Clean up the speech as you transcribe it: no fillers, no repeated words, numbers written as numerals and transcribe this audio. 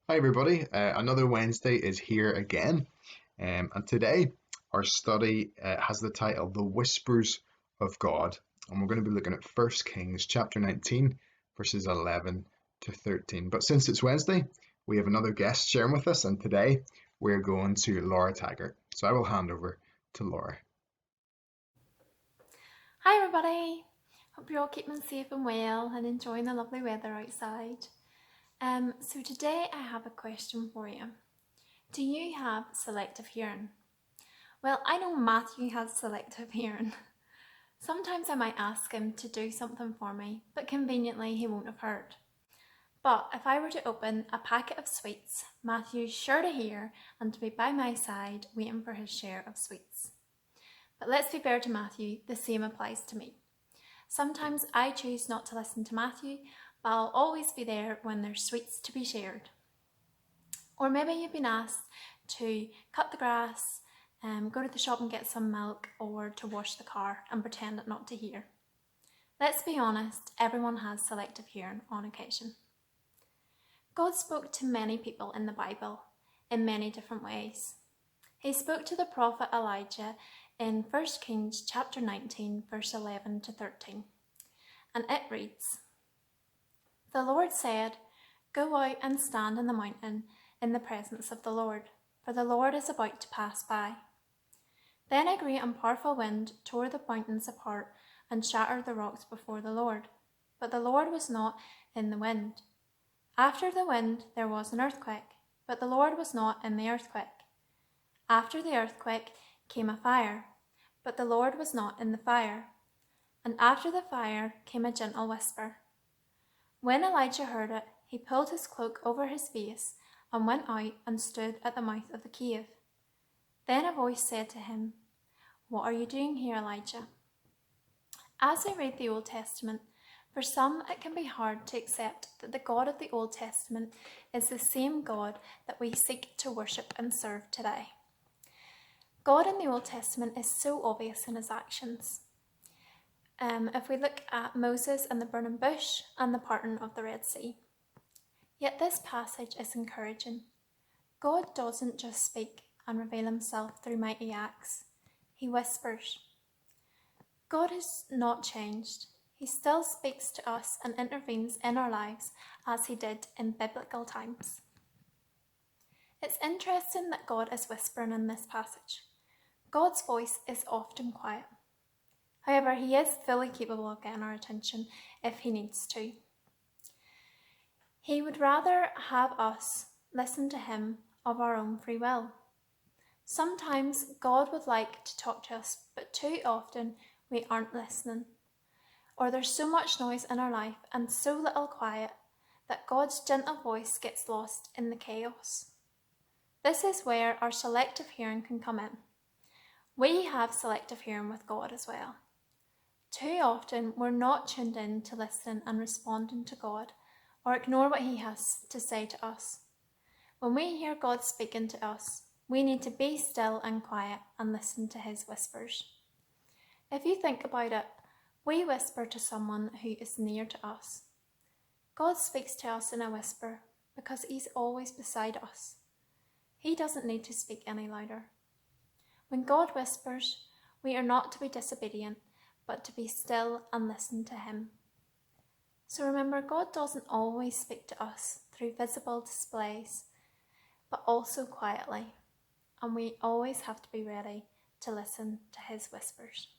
Hi everybody, another Wednesday is here again, and today our study has the title The Whispers of God, and we're going to be looking at 1 Kings chapter 19 verses 11 to 13. But since it's Wednesday, we have another guest sharing with us, and today we're going to Laura Taggart. So I will hand over to Laura. Hi everybody! Hope you're all keeping safe and well and enjoying the lovely weather outside. So today I have a question for you. Do you have selective hearing? Well, I know Matthew has selective hearing. Sometimes I might ask him to do something for me, but conveniently he won't have heard. But if I were to open a packet of sweets, Matthew's sure to hear and to be by my side waiting for his share of sweets. But let's be fair to Matthew, the same applies to me. Sometimes I choose not to listen to Matthew, but I'll always be there when there's sweets to be shared. Or maybe you've been asked to cut the grass, go to the shop and get some milk, or to wash the car and pretend not to hear. Let's be honest, everyone has selective hearing on occasion. God spoke to many people in the Bible in many different ways. He spoke to the prophet Elijah in 1 Kings chapter 19 verse 11 to 13, and it reads, "The Lord said, 'Go out and stand in the mountain in the presence of the Lord, for the Lord is about to pass by.' Then a great and powerful wind tore the mountains apart and shattered the rocks before the Lord, but the Lord was not in the wind. After the wind there was an earthquake, but the Lord was not in the earthquake. After the earthquake came a fire, but the Lord was not in the fire. And after the fire came a gentle whisper. When Elijah heard it, he pulled his cloak over his face and went out and stood at the mouth of the cave. Then a voice said to him, 'What are you doing here, Elijah?'" As we read the Old Testament, for some it can be hard to accept that the God of the Old Testament is the same God that we seek to worship and serve today. God in the Old Testament is so obvious in his actions. If we look at Moses and the burning bush and the parting of the Red Sea. Yet this passage is encouraging. God doesn't just speak and reveal himself through mighty acts. He whispers. God has not changed. He still speaks to us and intervenes in our lives as he did in biblical times. It's interesting that God is whispering in this passage. God's voice is often quiet. However, he is fully capable of getting our attention if he needs to. He would rather have us listen to him of our own free will. Sometimes God would like to talk to us, but too often we aren't listening. Or there's so much noise in our life and so little quiet that God's gentle voice gets lost in the chaos. This is where our selective hearing can come in. We have selective hearing with God as well. Too often we're not tuned in to listen and responding to God, or ignore what he has to say to us. When we hear God speaking to us, we need to be still and quiet and listen to his whispers. If you think about it, we whisper to someone who is near to us. God speaks to us in a whisper because he's always beside us. He doesn't need to speak any louder. When God whispers, we are not to be disobedient, but to be still and listen to him. So remember, God doesn't always speak to us through visible displays, but also quietly, and we always have to be ready to listen to his whispers.